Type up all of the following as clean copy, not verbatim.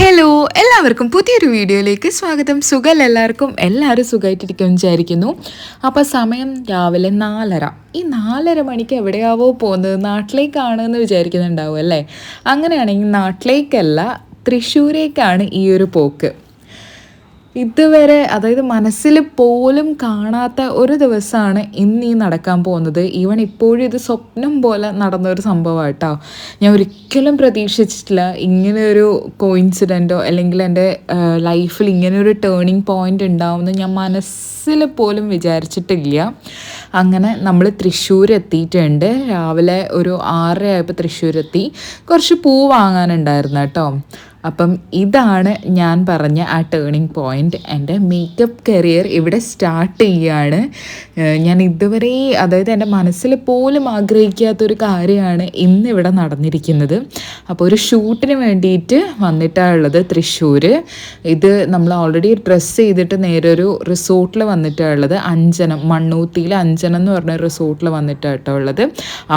Hello, എല്ലാവർക്കും പുതിയൊരു വീഡിയോയിലേക്ക് സ്വാഗതം. സുഖമല്ല എല്ലാവർക്കും? എല്ലാവരും സുഖമായിട്ടിരിക്കുമെന്ന് വിചാരിക്കുന്നു. അപ്പോൾ സമയം രാവിലെ 4:30. ഈ 4:30 മണിക്ക് എവിടെയാവോ പോകുന്നത്? നാട്ടിലേക്കാണെന്ന് വിചാരിക്കുന്നുണ്ടാവും അല്ലേ? അങ്ങനെയാണെങ്കിൽ നാട്ടിലേക്കല്ല, തൃശ്ശൂരേക്കാണ് ഈ ഒരു പോക്ക്. ഇതുവരെ, അതായത് മനസ്സിൽ പോലും കാണാത്ത ഒരു ദിവസമാണ് ഇന്ന് ഈ നടക്കാൻ പോകുന്നത്. ഈവൻ ഇപ്പോഴും ഇത് സ്വപ്നം പോലെ നടന്നൊരു സംഭവമാണ് കേട്ടോ. ഞാൻ ഒരിക്കലും പ്രതീക്ഷിച്ചിട്ടില്ല ഇങ്ങനെ ഒരു കോയിൻസിഡൻറ്റോ അല്ലെങ്കിൽ എൻ്റെ ലൈഫിൽ ഇങ്ങനെ ഒരു ടേണിംഗ് പോയിൻ്റ് ഉണ്ടാവുമെന്ന് ഞാൻ മനസ്സിൽ പോലും വിചാരിച്ചിട്ടില്ല. അങ്ങനെ നമ്മൾ തൃശ്ശൂർ എത്തിയിട്ടുണ്ട്. രാവിലെ ഒരു 6:30 ആയപ്പോൾ തൃശ്ശൂരെത്തി. കുറച്ച് പൂ വാങ്ങാനുണ്ടായിരുന്നു കേട്ടോ. അപ്പം ഇതാണ് ഞാൻ പറഞ്ഞ ആ ടേണിംഗ് പോയിൻ്റ്. എൻ്റെ മേക്കപ്പ് കരിയർ ഇവിടെ സ്റ്റാർട്ട് ചെയ്യുകയാണ്. ഞാൻ ഇതുവരെ, അതായത് എൻ്റെ മനസ്സിൽ പോലും ആഗ്രഹിക്കാത്തൊരു കാര്യമാണ് ഇന്നിവിടെ നടന്നിരിക്കുന്നത്. അപ്പോൾ ഒരു ഷൂട്ടിന് വേണ്ടിയിട്ട് വന്നിട്ടാണുള്ളത് തൃശ്ശൂർ. ഇത് നമ്മൾ ഓൾറെഡി ഡ്രസ്സ് ചെയ്തിട്ട് നേരെ ഒരു റിസോർട്ടിൽ വന്നിട്ടാണുള്ളത്. അഞ്ചനം, മണ്ണൂത്തിയിൽ അഞ്ചനം എന്ന് പറഞ്ഞ റിസോർട്ടിൽ വന്നിട്ടാട്ടോ ഉള്ളത്.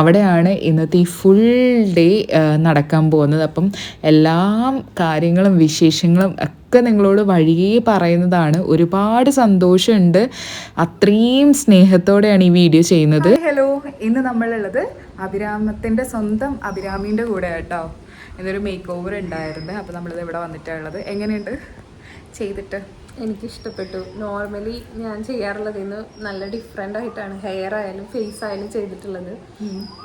അവിടെയാണ് ഇന്നത്തെ ഈ ഫുൾ ഡേ നടക്കാൻ പോകുന്നത്. അപ്പം എല്ലാം കാര്യങ്ങളും വിശേഷങ്ങളും ഒക്കെ നിങ്ങളോട് വഴിയേ പറയുന്നതാണ്. ഒരുപാട് സന്തോഷമുണ്ട്. അത്രയും സ്നേഹത്തോടെയാണ് ഈ വീഡിയോ ചെയ്യുന്നത്. ഹലോ, ഇന്ന് നമ്മളുള്ളത് അഭിരാമത്തിൻ്റെ സ്വന്തം അഭിരാമീൻ്റെ കൂടെ കേട്ടോ. ഇന്നൊരു മേക്ക് ഓവർ ഉണ്ടായിരുന്നു. അപ്പോൾ നമ്മളിത് ഇവിടെ വന്നിട്ടുള്ളത്. എങ്ങനെയുണ്ട് ചെയ്തിട്ട്? എനിക്കിഷ്ടപ്പെട്ടു. നോർമലി ഞാൻ ചെയ്യാറുള്ളത് ഇന്ന് നല്ല ഡിഫറെൻ്റ് ആയിട്ടാണ് ഹെയർ ആയാലും ഫേസ് ആയാലും ചെയ്തിട്ടുള്ളത്.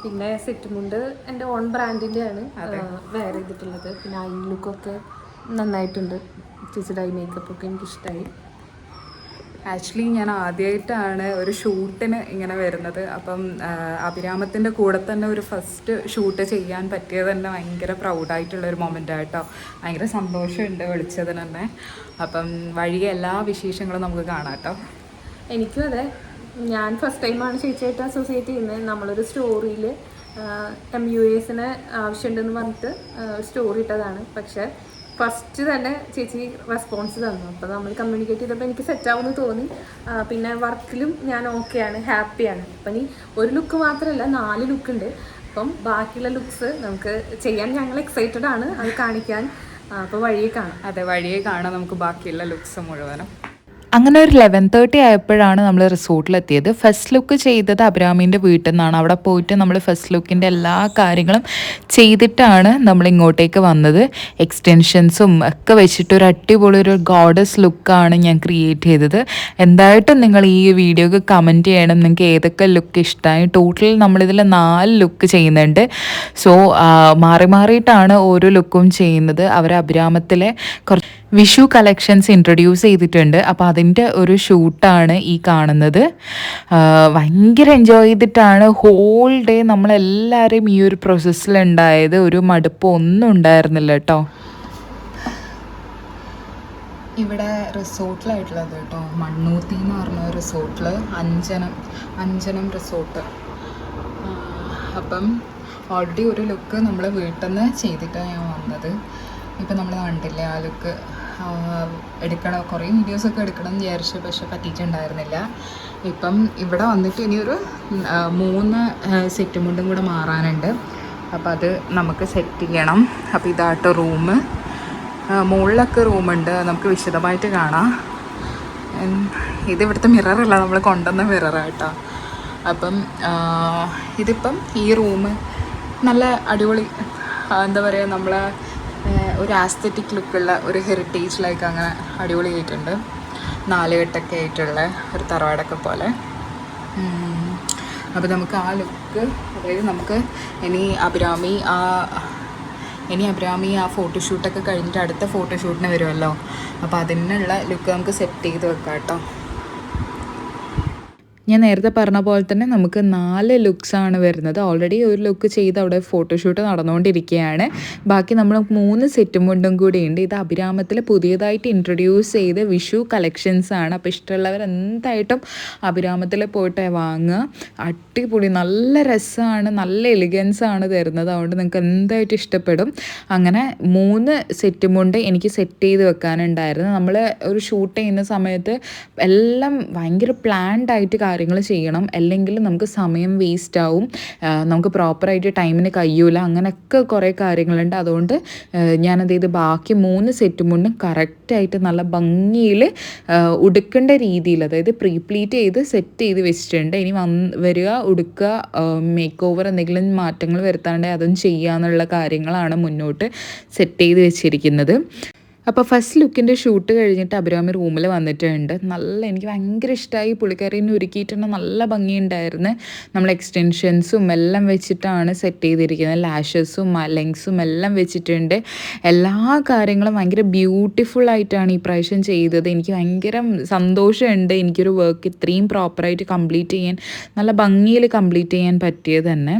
പിന്നെ സെറ്റ് മുണ്ട് എൻ്റെ ഓൺ ബ്രാൻഡിൻ്റെ ആണ് വെയർ ചെയ്തിട്ടുള്ളത്. പിന്നെ ഐ ലുക്കൊക്കെ നന്നായിട്ടുണ്ട്. ചേച്ചിയുടെ ഐ മേക്കപ്പ് ഒക്കെ എനിക്കിഷ്ടമായി. ആക്ച്വലി ഞാൻ ആദ്യമായിട്ടാണ് ഒരു ഷൂട്ടിന് ഇങ്ങനെ വരുന്നത്. അപ്പം അഭിരാമത്തിൻ്റെ കൂടെ തന്നെ ഒരു ഫസ്റ്റ് ഷൂട്ട് ചെയ്യാൻ പറ്റിയത് തന്നെ ഭയങ്കര പ്രൗഡായിട്ടുള്ളൊരു മൊമെൻ്റ് ആയിട്ടോ. ഭയങ്കര സന്തോഷമുണ്ട് വിളിച്ചതിന് തന്നെ. അപ്പം വഴിയെ എല്ലാ വിശേഷങ്ങളും നമുക്ക് കാണാം കേട്ടോ. എനിക്കും അതെ. ഞാൻ ഫസ്റ്റ് ടൈമാണ് ചേച്ചിയായിട്ട് അസോസിയേറ്റ് ചെയ്യുന്നത്. നമ്മളൊരു സ്റ്റോറിയിൽ MUAs ആവശ്യമുണ്ടെന്ന് പറഞ്ഞിട്ട് സ്റ്റോറി ഇട്ടതാണ്. പക്ഷേ ഫസ്റ്റ് തന്നെ ചേച്ചി റെസ്പോൺസ് തന്നു. അപ്പോൾ നമ്മൾ കമ്മ്യൂണിക്കേറ്റ് ചെയ്തപ്പോൾ എനിക്ക് സെറ്റാവുമെന്ന് തോന്നി. പിന്നെ വർക്കിലും ഞാൻ ഓക്കെയാണ്, ഹാപ്പിയാണ്. അപ്പം ഇനി ഒരു ലുക്ക് മാത്രമല്ല, 4 ലുക്കുണ്ട്. അപ്പം ബാക്കിയുള്ള ലുക്സ് നമുക്ക് ചെയ്യാൻ ഞങ്ങൾ എക്സൈറ്റഡ് ആണ്, അത് കാണിക്കാൻ. അപ്പോൾ വഴിയെ കാണാം. അതെ, വഴിയെ കാണാം നമുക്ക് ബാക്കിയുള്ള ലുക്സ് മുഴുവനും. അങ്ങനെ ഒരു 11:30 ആയപ്പോഴാണ് നമ്മൾ റിസോർട്ടിലെത്തിയത്. ഫസ്റ്റ് ലുക്ക് ചെയ്തത് അഭിരാമീൻ്റെ വീട്ടിൽ നിന്നാണ്. അവിടെ പോയിട്ട് നമ്മൾ ഫസ്റ്റ് ലുക്കിൻ്റെ എല്ലാ കാര്യങ്ങളും ചെയ്തിട്ടാണ് നമ്മൾ ഇങ്ങോട്ടേക്ക് വന്നത്. എക്സ്റ്റൻഷൻസും ഒക്കെ വെച്ചിട്ട് ഒരു അടിപൊളി ഒരു ഗോഡസ് ലുക്കാണ് ഞാൻ ക്രിയേറ്റ് ചെയ്തത്. എന്തായിട്ടും നിങ്ങൾ ഈ വീഡിയോക്ക് കമൻറ്റ് ചെയ്യണം നിങ്ങൾക്ക് ഏതൊക്കെ ലുക്ക് ഇഷ്ടമായി. ടോട്ടൽ നമ്മളിതിൽ 4 ലുക്ക് ചെയ്യുന്നുണ്ട്. സോ മാറി മാറിയിട്ടാണ് ഓരോ ലുക്കും ചെയ്യുന്നത്. അവർ അഭിരാമത്തിലെ കുറച്ച് വിഷു കളക്ഷൻസ് ഇൻട്രൊഡ്യൂസ് ചെയ്തിട്ടുണ്ട്. അപ്പോൾ അതിൻ്റെ ഒരു ഷൂട്ടാണ് ഈ കാണുന്നത്. ഭയങ്കര എൻജോയ് ചെയ്തിട്ടാണ് ഹോൾ ഡേ നമ്മളെല്ലാവരും ഈ ഒരു പ്രോസസ്സിലുണ്ടായത്. ഒരു മടുപ്പ് ഒന്നും ഉണ്ടായിരുന്നില്ല കേട്ടോ. ഇവിടെ റിസോർട്ടിലായിട്ടുള്ളത് കേട്ടോ, മണ്ണൂത്തി എന്ന് പറഞ്ഞ റിസോർട്ടിൽ, അഞ്ചനം റിസോർട്ട്. അപ്പം ഓൾറെഡി ഒരു ലുക്ക് നമ്മൾ വീട്ടിൽ നിന്ന് ചെയ്തിട്ടാണ് ഞാൻ വന്നത്. ഇപ്പം നമ്മൾ കണ്ടില്ലേ ആ ലുക്ക്. എടുക്കണം, കുറേ വീഡിയോസൊക്കെ എടുക്കണം എന്ന് വിചാരിച്ചു, പക്ഷെ പറ്റിയിട്ടുണ്ടായിരുന്നില്ല. ഇപ്പം ഇവിടെ വന്നിട്ട് ഇനിയൊരു 3 സെറ്റ് മുണ്ടും കൂടെ മാറാനുണ്ട്. അപ്പോൾ അത് നമുക്ക് സെറ്റ് ചെയ്യണം. അപ്പോൾ ഇതാട്ടോ റൂം. മുകളിലൊക്കെ റൂമുണ്ട്, നമുക്ക് വിശദമായിട്ട് കാണാം. ഇത് ഇവിടുത്തെ മിററല്ല, നമ്മൾ കൊണ്ടുവന്ന മിററാട്ടോ. അപ്പം ഇതിപ്പം ഈ റൂം നല്ല അടിപൊളി, എന്താ പറയുക, നമ്മളെ ഒരു ആസ്തറ്റിക് ലുക്കുള്ള ഒരു ഹെറിറ്റേജ് ലൈക്ക് അങ്ങനെ അടിപൊളി ആയിട്ടുണ്ട്. 4 കെട്ടൊക്കെ ആയിട്ടുള്ള ഒരു തറവാടൊക്കെ പോലെ. അപ്പോൾ നമുക്ക് ആ ലുക്ക്, അതായത് നമുക്ക് ഇനി അഭിരാമി ആ ഫോട്ടോഷൂട്ടൊക്കെ കഴിഞ്ഞിട്ട് അടുത്ത ഫോട്ടോഷൂട്ടിന് വരുമല്ലോ. അപ്പോൾ അതിനുള്ള ലുക്ക് നമുക്ക് സെറ്റ് ചെയ്ത് വെക്കാം കേട്ടോ. ഞാൻ നേരത്തെ പറഞ്ഞ പോലെ തന്നെ നമുക്ക് 4 ലുക്സാണ് വരുന്നത്. ഓൾറെഡി ഒരു ലുക്ക് ചെയ്ത് അവിടെ ഫോട്ടോഷൂട്ട് നടന്നുകൊണ്ടിരിക്കുകയാണ്. ബാക്കി നമ്മൾ 3 സെറ്റും മുണ്ടും കൂടിയുണ്ട്. ഇത് അഭിരാമത്തിൽ പുതിയതായിട്ട് ഇൻട്രൊഡ്യൂസ് ചെയ്ത വിഷു കളക്ഷൻസ് ആണ്. അപ്പോൾ ഇഷ്ടമുള്ളവർ എന്തായിട്ടും അഭിരാമത്തിൽ പോയിട്ട് വാങ്ങുക. അടിപൊളി, നല്ല രസമാണ്, നല്ല എലിഗൻസ് ആണ് തരുന്നത്. അതുകൊണ്ട് നിങ്ങൾക്ക് എന്തായിട്ടും ഇഷ്ടപ്പെടും. അങ്ങനെ 3 സെറ്റും മുണ്ട് എനിക്ക് സെറ്റ് ചെയ്ത് വെക്കാനുണ്ടായിരുന്നു. നമ്മൾ ഒരു ഷൂട്ട് ചെയ്യുന്ന സമയത്ത് എല്ലാം ഭയങ്കര പ്ലാൻഡ് ആയിട്ട് കാര്യങ്ങൾ ചെയ്യണം, അല്ലെങ്കിൽ നമുക്ക് സമയം വേസ്റ്റ് ആവും, നമുക്ക് പ്രോപ്പറായിട്ട് ടൈമിന് കഴിയൂല, അങ്ങനെയൊക്കെ കുറേ കാര്യങ്ങളുണ്ട്. അതുകൊണ്ട് ഞാനത് ചെയ്ത് ബാക്കി 3 സെറ്റ് മുണ്ടും കറക്റ്റായിട്ട് നല്ല ഭംഗിയിൽ ഉടുക്കേണ്ട രീതിയിൽ, അതായത് പ്രീപ്ലീറ്റ് ചെയ്ത് സെറ്റ് ചെയ്ത് വെച്ചിട്ടുണ്ട്. ഇനി വരിക, ഉടുക്കുക, മേക്ക് ഓവർ എന്തെങ്കിലും മാറ്റങ്ങൾ വരുത്താണ്ട് അതും ചെയ്യാന്നുള്ള കാര്യങ്ങളാണ് മുന്നോട്ട് സെറ്റ് ചെയ്ത് വെച്ചിരിക്കുന്നത്. അപ്പോൾ ഫസ്റ്റ് ലുക്കിൻ്റെ ഷൂട്ട് കഴിഞ്ഞിട്ട് അഭിരാമി റൂമിൽ വന്നിട്ടുണ്ട്. എനിക്ക് ഭയങ്കര ഇഷ്ടമായി. പുള്ളിക്കാരീനെ ഒരുക്കിയിട്ടുണ്ട്, നല്ല ഭംഗിയുണ്ടായിരുന്നു. നമ്മൾ എക്സ്റ്റൻഷൻസും എല്ലാം വെച്ചിട്ടാണ് സെറ്റ് ചെയ്തിരിക്കുന്നത്. ലാഷസും ലെങ്സും എല്ലാം വെച്ചിട്ടുണ്ട്. എല്ലാ കാര്യങ്ങളും ഭയങ്കര ബ്യൂട്ടിഫുള്ളായിട്ടാണ് ഈ പ്രാവശ്യം ചെയ്തത്. എനിക്ക് ഭയങ്കര സന്തോഷമുണ്ട് എനിക്കൊരു വർക്ക് ഇത്രയും പ്രോപ്പറായിട്ട് കംപ്ലീറ്റ് ചെയ്യാൻ, നല്ല ഭംഗിയിൽ കംപ്ലീറ്റ് ചെയ്യാൻ പറ്റിയത് തന്നെ.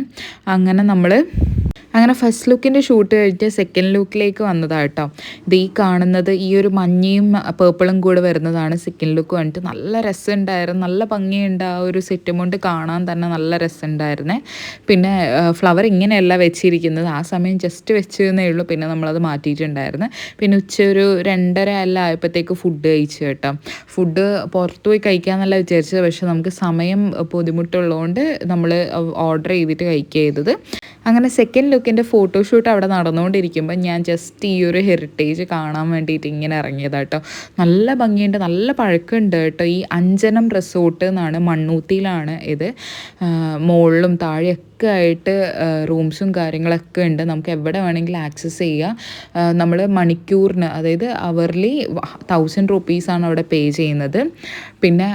അങ്ങനെ ഫസ്റ്റ് ലുക്കിൻ്റെ ഷൂട്ട് കഴിഞ്ഞിട്ട് സെക്കൻഡ് ലുക്കിലേക്ക് വന്നതാണ് കേട്ടോ. ഇത് ഈ കാണുന്നത് ഈ ഒരു മഞ്ഞയും പേർപ്പിളും കൂടെ വരുന്നതാണ് സെക്കൻഡ് ലുക്ക് വന്നിട്ട്. നല്ല രസമുണ്ടായിരുന്നു, നല്ല ഭംഗിയുണ്ട്. ആ ഒരു സെറ്റും കൊണ്ട് കാണാൻ തന്നെ നല്ല രസമുണ്ടായിരുന്നേ. പിന്നെ ഫ്ലവർ ഇങ്ങനെയല്ല വെച്ചിരിക്കുന്നത്, ആ സമയം ജസ്റ്റ് വെച്ചതേ ഉള്ളൂ, പിന്നെ നമ്മളത് മാറ്റിയിട്ടുണ്ടായിരുന്നു. പിന്നെ ഒരു 2:30 എല്ലാം ആയപ്പോഴത്തേക്ക് ഫുഡ് കഴിച്ചു കേട്ടോ. ഫുഡ് പുറത്ത് പോയി കഴിക്കാമെന്നല്ല വിചാരിച്ചത്, പക്ഷെ നമുക്ക് സമയം ബുദ്ധിമുട്ടുള്ളതുകൊണ്ട് നമ്മൾ ഓർഡർ ചെയ്തിട്ട് കഴിക്കുക ചെയ്തത്. അങ്ങനെ സെക്കൻഡ് ലുക്കിൻ്റെ ഫോട്ടോഷൂട്ട് അവിടെ നടന്നുകൊണ്ടിരിക്കുമ്പോൾ ഞാൻ ജസ്റ്റ് ഈ ഒരു ഹെറിറ്റേജ് കാണാൻ വേണ്ടിയിട്ട് ഇങ്ങനെ ഇറങ്ങിയതാട്ടോ. നല്ല ഭംഗിയുണ്ട്, നല്ല പഴക്കമുണ്ട് കേട്ടോ. ഈ അഞ്ജനം റിസോർട്ട് എന്നാണ്, മണ്ണൂത്തിയിലാണ് ഇത്. മുകളിലും താഴെയൊക്കെ ആയിട്ട് റൂംസും കാര്യങ്ങളൊക്കെ ഉണ്ട്. നമുക്ക് എവിടെ വേണമെങ്കിലും ആക്സസ് ചെയ്യാം. നമ്മൾ മണിക്കൂറിന്, അതായത് അവർലി 1000 rupees അവിടെ പേ ചെയ്യുന്നത്. പിന്നെ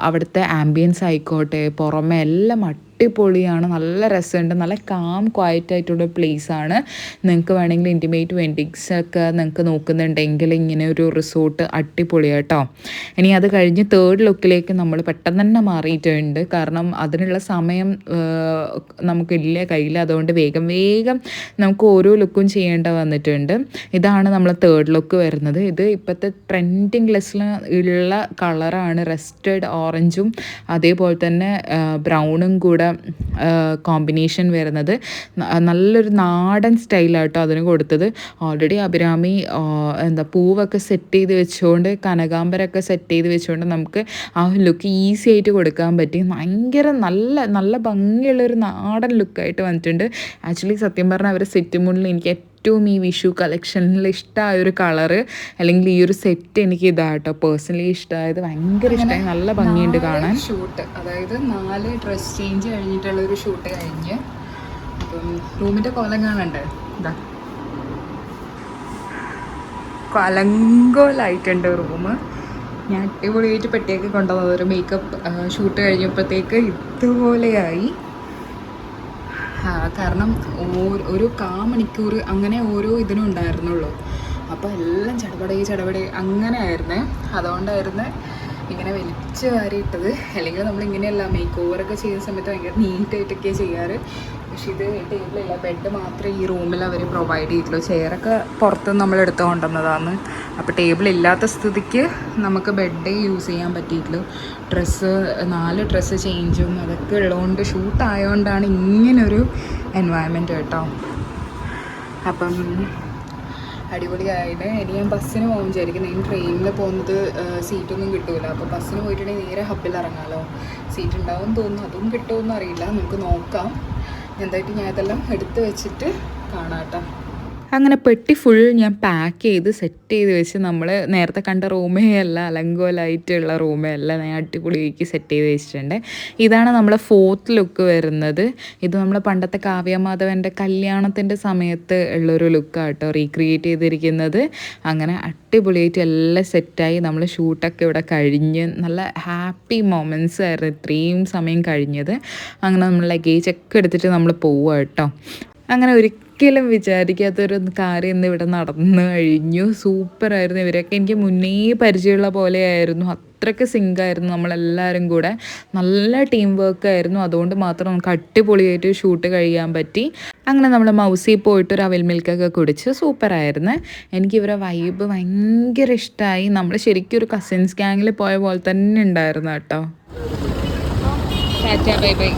അവിടുത്തെ ആംബിയൻസ് ആയിക്കോട്ടെ, പുറമെ എല്ലാം അടിപൊളിയാണ്, നല്ല രസമുണ്ട്. നല്ല കാം ക്വയറ്റ് ആയിട്ടുള്ള പ്ലേസാണ്. നിങ്ങൾക്ക് വേണമെങ്കിൽ ഇൻറ്റിമേറ്റ് വെഡിങ്സ് ഒക്കെ നിങ്ങൾക്ക് നോക്കുന്നുണ്ടെങ്കിൽ ഇങ്ങനെ ഒരു റിസോർട്ട് അടിപൊളിയാട്ടോ. ഇനി അത് കഴിഞ്ഞ് തേർഡ് ലുക്കിലേക്ക് നമ്മൾ പെട്ടെന്ന് തന്നെ മാറിയിട്ടുണ്ട്. കാരണം അതിനുള്ള സമയം നമുക്കില്ല കയ്യിൽ. അതുകൊണ്ട് വേഗം നമുക്ക് ഓരോ ലുക്കും ചെയ്യേണ്ട വന്നിട്ടുണ്ട്. ഇതാണ് നമ്മൾ തേർഡ് ലുക്ക് വരുന്നത്. ഇത് ഇപ്പോഴത്തെ ട്രെൻഡിങ് ലെസ്സിൽ ഉള്ള കളറാണ്, റെസ്റ്റഡ് ഓറഞ്ചും അതേപോലെ തന്നെ ബ്രൗണും കൂടെ കോമ്പിനേഷൻ വരുന്നത്. നല്ലൊരു നാടൻ സ്റ്റൈലാട്ടോ അതിന് കൊടുത്തത്. ഓൾറെഡി അഭിരാമി പൂവൊക്കെ സെറ്റ് ചെയ്ത് വെച്ചുകൊണ്ട്, കനകാമ്പരമൊക്കെ സെറ്റ് ചെയ്ത് വെച്ചുകൊണ്ട് നമുക്ക് ആ ലുക്ക് ഈസി ആയിട്ട് കൊടുക്കാൻ പറ്റി. ഭയങ്കര നല്ല ഭംഗിയുള്ളൊരു നാടൻ ലുക്കായിട്ട് വന്നിട്ടുണ്ട്. ആക്ച്വലി സത്യം പറഞ്ഞാൽ അവർ സെറ്റ് മുന്നിൽ എനിക്ക് ഏറ്റവും ഈ വിഷു കളക്ഷനിൽ ഇഷ്ടമായ ഒരു കളറ് അല്ലെങ്കിൽ ഈ ഒരു സെറ്റ് എനിക്ക് ഇതാട്ടോ പേഴ്സണലി ഇഷ്ടമായത്. ഭയങ്കര ഇഷ്ടമായി, നല്ല ഭംഗിയുണ്ട് കാണാൻ. ഷൂട്ട്, അതായത് 4 ഡ്രസ് ചേഞ്ച് കഴിഞ്ഞിട്ടുള്ളൊരു ഷൂട്ട് കഴിഞ്ഞ് അപ്പം റൂമിൻ്റെ കോലം കാണണ്ടേ, ഇതാ കലങ്കോലായിട്ടുണ്ട് റൂം. ഞാൻ അടിപൊളിയായിട്ട് പെട്ടിയൊക്കെ കൊണ്ടുവന്നത് ഒരു മേക്കപ്പ് ഷൂട്ട് കഴിഞ്ഞപ്പോഴത്തേക്ക് ഇതുപോലെയായി. കാരണം ഒരു 1/4 മണിക്കൂർ അങ്ങനെ ഓരോ ഇതിനും ഉണ്ടായിരുന്നുള്ളൂ. അപ്പോൾ എല്ലാം ചടപടേ അങ്ങനെ ആയിരുന്നേ. അതുകൊണ്ടായിരുന്നു ഇങ്ങനെ വലിച്ചു വാരിയിട്ടത്. അല്ലെങ്കിൽ നമ്മളിങ്ങനെയല്ല, മേക്ക് ഓവറൊക്കെ ചെയ്യുന്ന സമയത്ത് ഭയങ്കര നീറ്റായിട്ടൊക്കെയാണ് ചെയ്യാറ്. പക്ഷേ ഇത് ടേബിളില്ല, ബെഡ് മാത്രമേ ഈ റൂമിൽ അവർ പ്രൊവൈഡ് ചെയ്തിട്ടുള്ളൂ. ചെയറൊക്കെ പുറത്തുനിന്ന് നമ്മൾ എടുത്ത് കൊണ്ടുവന്നതാണ്. അപ്പോൾ ടേബിൾ ഇല്ലാത്ത സ്ഥിതിക്ക് നമുക്ക് ബെഡേ യൂസ് ചെയ്യാൻ പറ്റിയിട്ടുള്ളൂ. 4 ഡ്രസ്സ് ചേഞ്ചും അതൊക്കെ ഉള്ളതുകൊണ്ട്, ഷൂട്ടായതുകൊണ്ടാണ് ഇങ്ങനൊരു എൻവയൺമെൻറ്റ് കേട്ടോ. അപ്പം അടിപൊളിയായിട്ട് ഇനി ഞാൻ ബസ്സിന് പോകും വിചാരിക്കുന്നത്. ഇനി ട്രെയിനിൽ പോകുന്നത് സീറ്റൊന്നും കിട്ടില്ല. അപ്പോൾ ബസ്സിന് പോയിട്ടുണ്ടെങ്കിൽ നേരെ ഹബ്ബിൽ ഇറങ്ങാമല്ലോ. സീറ്റ് ഉണ്ടാവും തോന്നുന്നു, അതും കിട്ടുമെന്ന് അറിയില്ല, നമുക്ക് നോക്കാം. എന്തായിട്ട് ഞാൻ ഇതെല്ലാം എടുത്ത് വെച്ചിട്ട് കാണാം കേട്ടോ. അങ്ങനെ പെട്ടി ഫുൾ ഞാൻ പാക്ക് ചെയ്ത് സെറ്റ് ചെയ്ത് വെച്ച്, നമ്മൾ നേരത്തെ കണ്ട റൂമേ അല്ല, അലങ്കോലായിട്ടുള്ള റൂമേ അല്ല, ഞാൻ അടിപൊളിയാക്കി സെറ്റ് ചെയ്ത് വെച്ചിട്ടുണ്ട്. ഇതാണ് നമ്മളെ 4th ലുക്ക് വരുന്നത്. ഇത് നമ്മൾ പണ്ടത്തെ കാവ്യമാധവൻ്റെ കല്യാണത്തിൻ്റെ സമയത്ത് ഉള്ളൊരു ലുക്കാട്ടോ റീക്രിയേറ്റ് ചെയ്തിരിക്കുന്നത്. അങ്ങനെ അടിപൊളിയായിട്ട് എല്ലാം സെറ്റായി. നമ്മൾ ഷൂട്ടൊക്കെ ഇവിടെ കഴിഞ്ഞ് നല്ല ഹാപ്പി മൊമെൻറ്റ്സ് ആയിരുന്നു ഇത്രയും സമയം കഴിഞ്ഞത്. അങ്ങനെ നമ്മൾ ലഗേജൊക്കെ എടുത്തിട്ട് നമ്മൾ പോവുക കേട്ടോ. അങ്ങനെ ഒരിക്കലും വിചാരിക്കാത്തൊരു കാര്യം ഇന്ന് ഇവിടെ നടന്നു കഴിഞ്ഞു. സൂപ്പറായിരുന്നു. ഇവരൊക്കെ എനിക്ക് മുന്നേ പരിചയമുള്ള പോലെയായിരുന്നു. അത്രയ്ക്ക് സിങ്കായിരുന്നു നമ്മളെല്ലാവരും കൂടെ. നല്ല ടീം വർക്കായിരുന്നു. അതുകൊണ്ട് മാത്രം നമുക്ക് അടിപൊളിയായിട്ട് ഷൂട്ട് കഴിയാൻ പറ്റി. അങ്ങനെ നമ്മൾ മൗസിൽ പോയിട്ട് ഒരു അവിൽ മിൽക്കൊക്കെ കുടിച്ച് സൂപ്പറായിരുന്നു. എനിക്കിവരെ വൈബ് ഭയങ്കര ഇഷ്ടമായി. നമ്മൾ ശരിക്കും ഒരു കസിൻസ് ഗ്യാങ്ങിൽ പോയ പോലെ തന്നെ ഉണ്ടായിരുന്നു കേട്ടോ. Bye bye.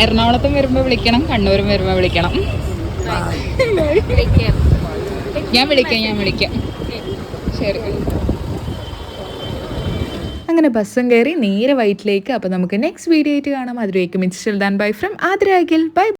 എറണാകുളത്തും വരുമ്പോൾ വിളിക്കണം, കണ്ണൂരും വരുമ്പോൾ വിളിക്കണം. ഞാൻ വിളിക്കാം ശരി. അങ്ങനെ ബസ്സും കയറി നേരെ വൈറ്റിലേക്ക്. അപ്പോൾ നമുക്ക് നെക്സ്റ്റ് വീഡിയോ ആയിട്ട് കാണാം. അതിലേക്ക് മിസ്റ്റർ ദാൻ bye from Athira Akhil. By.